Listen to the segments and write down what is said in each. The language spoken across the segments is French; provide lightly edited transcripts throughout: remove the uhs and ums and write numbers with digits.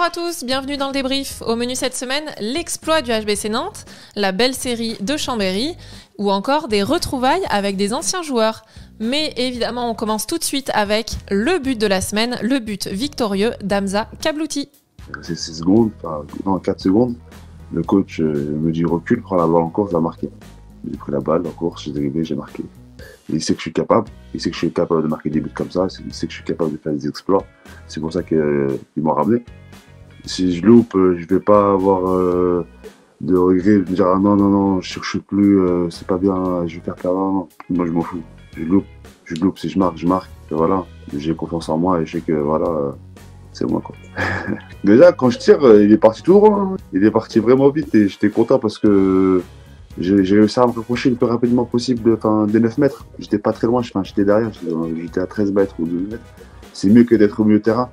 à tous, bienvenue dans le débrief. Au menu cette semaine, l'exploit du HBC Nantes, la belle série de Chambéry ou encore des retrouvailles avec des anciens joueurs. Mais évidemment, on commence tout de suite avec le but de la semaine, le but victorieux d'Hamza Kablouti. C'est 6 secondes, enfin 4 secondes, le coach me dit recule, prends la balle en course, va marquer. J'ai pris la balle en course, j'ai dribblé, j'ai marqué. Et il sait que je suis capable, il sait que je suis capable de marquer des buts comme ça, il sait que je suis capable de faire des exploits. C'est pour ça qu'il m'a ramené. Si je loupe, je vais pas avoir de regrets, de me dire ah non, je cherche plus, c'est pas bien, je vais faire ça. Non. Moi je m'en fous. Je loupe, si je marque. Et voilà, j'ai confiance en moi et je sais que voilà, c'est moi quoi. Déjà quand je tire, il est parti tout droit, hein. Il est parti vraiment vite et j'étais content parce que j'ai réussi à me rapprocher le plus rapidement possible des 9 mètres. J'étais pas très loin, j'étais derrière, j'étais à 13 mètres ou 2 mètres. C'est mieux que d'être au milieu de terrain.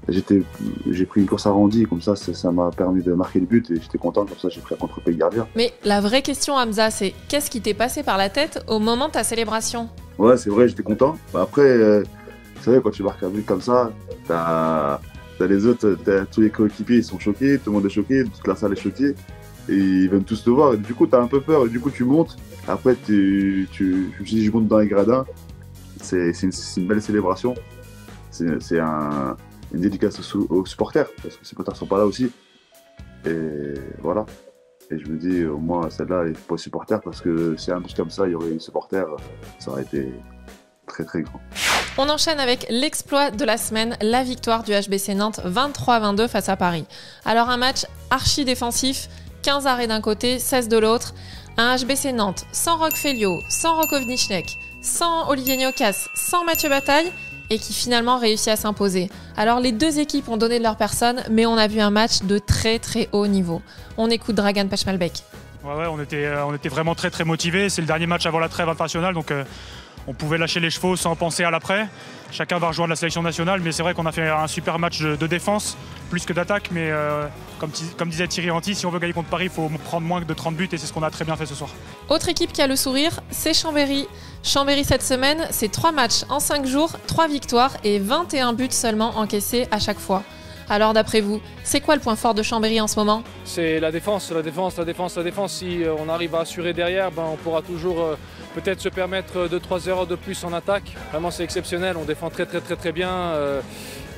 J'ai pris une course arrondie, comme ça m'a permis de marquer le but et j'étais content, comme ça j'ai pris un contre-pied le gardien. Mais la vraie question, Hamza, c'est qu'est-ce qui t'est passé par la tête au moment de ta célébration? Ouais, c'est vrai, j'étais content. Après, vous savez, quand tu marques un but comme ça, t'as les autres, tous les coéquipiers ils sont choqués, tout le monde est choqué, toute la salle est choquée et ils viennent tous te voir. Et du coup, t'as un peu peur et du coup, tu montes. Après, je me suis dit, je monte dans les gradins. C'est une belle célébration. C'est une dédicace aux supporters, parce que les supporters sont pas là aussi. Et voilà. Et je me dis, au moins, celle-là, il faut pas aux supporters, parce que si un but comme ça, il y aurait eu supporters, ça aurait été très très grand. On enchaîne avec l'exploit de la semaine, la victoire du HBC Nantes 23-22 face à Paris. Alors un match archi défensif, 15 arrêts d'un côté, 16 de l'autre. Un HBC Nantes sans Roch Felio, sans Rocco Vnichnek, sans Olivier Niokas, sans Mathieu Bataille, et qui finalement réussit à s'imposer. Alors les deux équipes ont donné de leur personne, mais on a vu un match de très très haut niveau. On écoute Dragan Pechmalbek. Ouais, on était vraiment très très motivés. C'est le dernier match avant la trêve internationale, donc on pouvait lâcher les chevaux sans penser à l'après. Chacun va rejoindre la sélection nationale, mais c'est vrai qu'on a fait un super match de défense, plus que d'attaque. Mais comme disait Thierry Henty, si on veut gagner contre Paris, il faut prendre moins de 30 buts et c'est ce qu'on a très bien fait ce soir. Autre équipe qui a le sourire, c'est Chambéry. Chambéry cette semaine, c'est 3 matchs en 5 jours, 3 victoires et 21 buts seulement encaissés à chaque fois. Alors d'après vous, c'est quoi le point fort de Chambéry en ce moment? C'est la défense. Si on arrive à assurer derrière, on pourra toujours peut-être se permettre 2-3 erreurs de plus en attaque. Vraiment c'est exceptionnel, on défend très bien.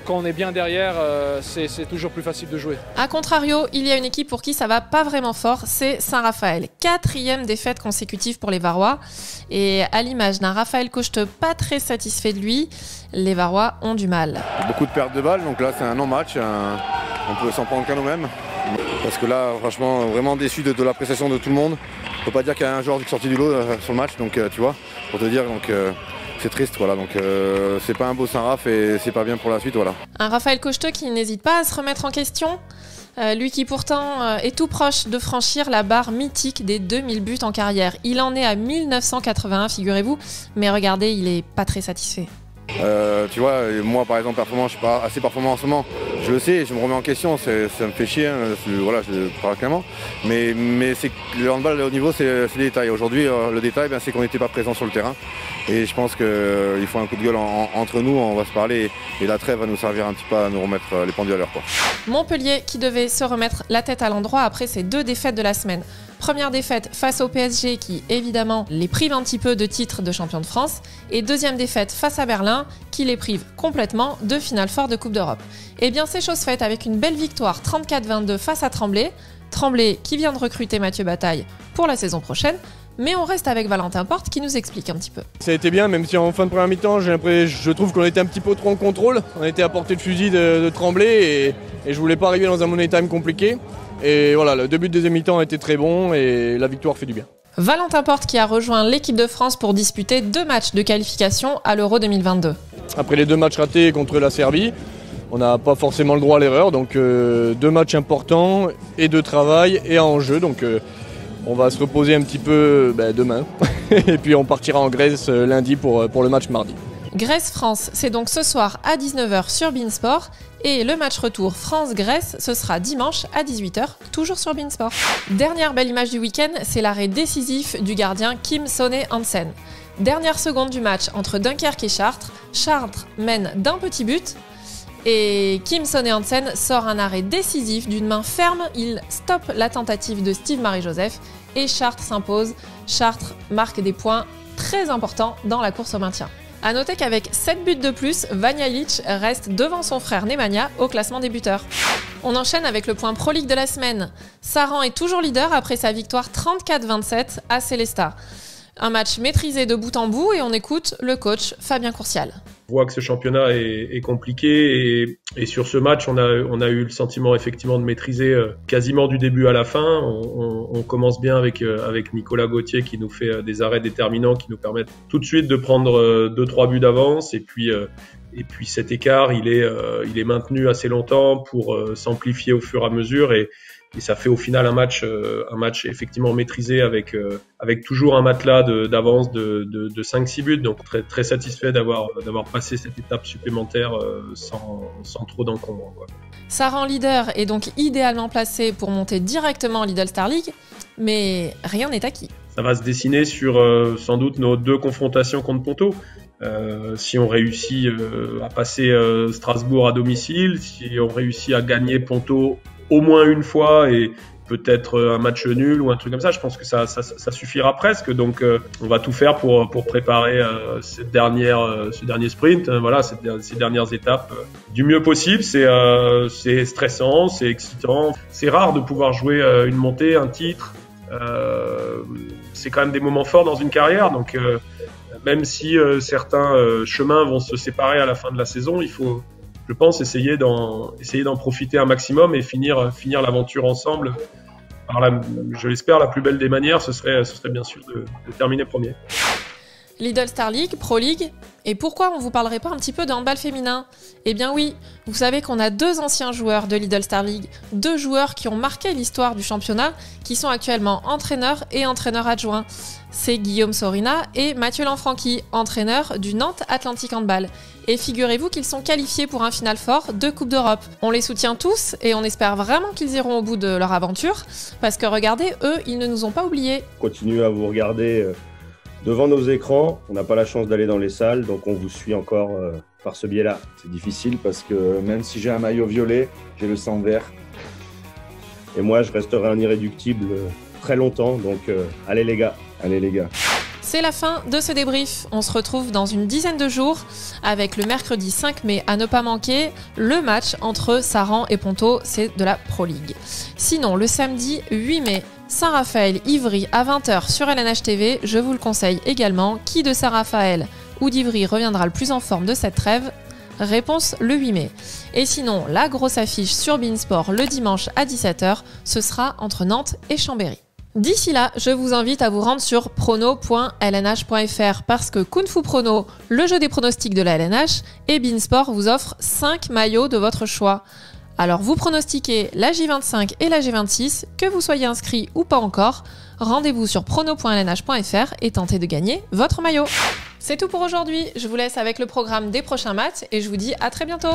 Quand on est bien derrière, c'est toujours plus facile de jouer. A contrario, il y a une équipe pour qui ça va pas vraiment fort, c'est Saint-Raphaël. 4e défaite consécutive pour les Varois. Et à l'image d'un Raphaël Cochte pas très satisfait de lui, les Varois ont du mal. Beaucoup de pertes de balles, donc là c'est un non-match. On peut s'en prendre qu'à nous-mêmes. Parce que là, franchement, vraiment déçu de la prestation de tout le monde. On peut pas dire qu'il y a un joueur qui est sorti du lot sur le match, donc tu vois, pour te dire. Donc, c'est triste, voilà, donc c'est pas un beau Saint-Raph et c'est pas bien pour la suite, voilà. Un Raphaël Cochte qui n'hésite pas à se remettre en question, lui qui pourtant est tout proche de franchir la barre mythique des 2000 buts en carrière. Il en est à 1981, figurez-vous, mais regardez, il est pas très satisfait. Tu vois, moi par exemple, je suis pas assez performant en ce moment. Je le sais, je me remets en question, ça me fait chier, hein, voilà, je parle clairement. Mais c'est le handball au niveau, c'est les détails. Aujourd'hui, le détail, c'est qu'on n'était pas présent sur le terrain. Et je pense qu'il faut un coup de gueule entre nous, on va se parler et la trêve va nous servir un petit peu à nous remettre les pendules à l'heure, quoi. Montpellier qui devait se remettre la tête à l'endroit après ses 2 défaites de la semaine. Première défaite face au PSG qui, évidemment, les prive un petit peu de titre de champion de France. Et deuxième défaite face à Berlin qui les prive complètement de Final Four de Coupe d'Europe. Eh bien, c'est chose faite avec une belle victoire 34-22 face à Tremblay. Tremblay qui vient de recruter Mathieu Bataille pour la saison prochaine. Mais on reste avec Valentin Porte qui nous explique un petit peu. Ça a été bien, même si en fin de première mi-temps, je trouve qu'on était un petit peu trop en contrôle. On était à portée de fusil de Tremblay et je voulais pas arriver dans un money time compliqué. Et voilà, le début de deuxième mi-temps a été très bon et la victoire fait du bien. Valentin Porte qui a rejoint l'équipe de France pour disputer 2 matchs de qualification à l'Euro 2022. Après les 2 matchs ratés contre la Serbie, on n'a pas forcément le droit à l'erreur. Donc 2 matchs importants et de travail et à enjeu. Donc on va se reposer un petit peu demain. Et puis on partira en Grèce lundi pour le match mardi. Grèce-France, c'est donc ce soir à 19h sur Beansport. Et le match retour France-Grèce, ce sera dimanche à 18h, toujours sur Beansport. Dernière belle image du week-end, c'est l'arrêt décisif du gardien Kim Sonne Hansen. Dernière seconde du match entre Dunkerque et Chartres. Chartres mène d'un petit but. Et Kim Sonne Hansen sort un arrêt décisif d'une main ferme. Il stoppe la tentative de Steve Marie-Joseph et Chartres s'impose. Chartres marque des points très importants dans la course au maintien. A noter qu'avec 7 buts de plus, Vanja Ilić reste devant son frère Nemanja au classement des buteurs. On enchaîne avec le point Pro League de la semaine. Saran est toujours leader après sa victoire 34-27 à Sélestat. Un match maîtrisé de bout en bout et on écoute le coach Fabien Courcial. On voit que ce championnat est compliqué et sur ce match, on a eu le sentiment effectivement de maîtriser quasiment du début à la fin. On commence bien avec Nicolas Gauthier qui nous fait des arrêts déterminants qui nous permettent tout de suite de prendre 2-3 buts d'avance et puis cet écart, il est maintenu assez longtemps pour s'amplifier au fur et à mesure et ça fait au final un match effectivement maîtrisé avec toujours un matelas d'avance de 5-6 buts. Donc très, très satisfait d'avoir passé cette étape supplémentaire sans trop d'encombre. Saran leader est donc idéalement placé pour monter directement en Lidl Star League, mais rien n'est acquis. Ça va se dessiner sur sans doute nos 2 confrontations contre Ponto. Si on réussit à passer Strasbourg à domicile, si on réussit à gagner Ponto au moins une fois et peut-être un match nul ou un truc comme ça, je pense que ça suffira presque. Donc on va tout faire pour préparer ce dernier sprint, ces dernières étapes du mieux possible. C'est stressant, c'est excitant. C'est rare de pouvoir jouer une montée, un titre. C'est quand même des moments forts dans une carrière. Donc même si certains chemins vont se séparer à la fin de la saison, il faut, je pense, essayer d'en profiter un maximum et finir l'aventure ensemble. Alors je l'espère, la plus belle des manières, ce serait bien sûr de terminer premier. Lidl Star League, Pro League, et pourquoi on vous parlerait pas un petit peu de handball féminin? Eh bien oui, vous savez qu'on a 2 anciens joueurs de Lidl Star League, 2 joueurs qui ont marqué l'histoire du championnat, qui sont actuellement entraîneurs et entraîneurs adjoints. C'est Guillaume Sorina et Mathieu Lanfranchi, entraîneurs du Nantes Atlantique Handball. Et figurez-vous qu'ils sont qualifiés pour un Final Four de Coupe d'Europe. On les soutient tous et on espère vraiment qu'ils iront au bout de leur aventure, parce que regardez, eux, ils ne nous ont pas oubliés. Continuez à vous regarder devant nos écrans. On n'a pas la chance d'aller dans les salles, donc on vous suit encore par ce biais-là. C'est difficile parce que même si j'ai un maillot violet, j'ai le sang vert. Et moi, je resterai un irréductible très longtemps, donc allez les gars. Allez les gars. C'est la fin de ce débrief. On se retrouve dans une dizaine de jours avec le mercredi 5 mai à ne pas manquer le match entre Saran et Ponto, c'est de la Pro League. Sinon, le samedi 8 mai, Saint-Raphaël-Ivry à 20h sur LNH TV, je vous le conseille également. Qui de Saint-Raphaël ou d'Ivry reviendra le plus en forme de cette trêve? Réponse le 8 mai. Et sinon, la grosse affiche sur Beansport le dimanche à 17h, ce sera entre Nantes et Chambéry. D'ici là, je vous invite à vous rendre sur prono.lnh.fr parce que Kung Fu Prono, le jeu des pronostics de la LNH, et Beansport vous offre 5 maillots de votre choix. Alors vous pronostiquez la J25 et la G26, que vous soyez inscrit ou pas encore, rendez-vous sur prono.lnh.fr et tentez de gagner votre maillot. C'est tout pour aujourd'hui, je vous laisse avec le programme des prochains matchs et je vous dis à très bientôt.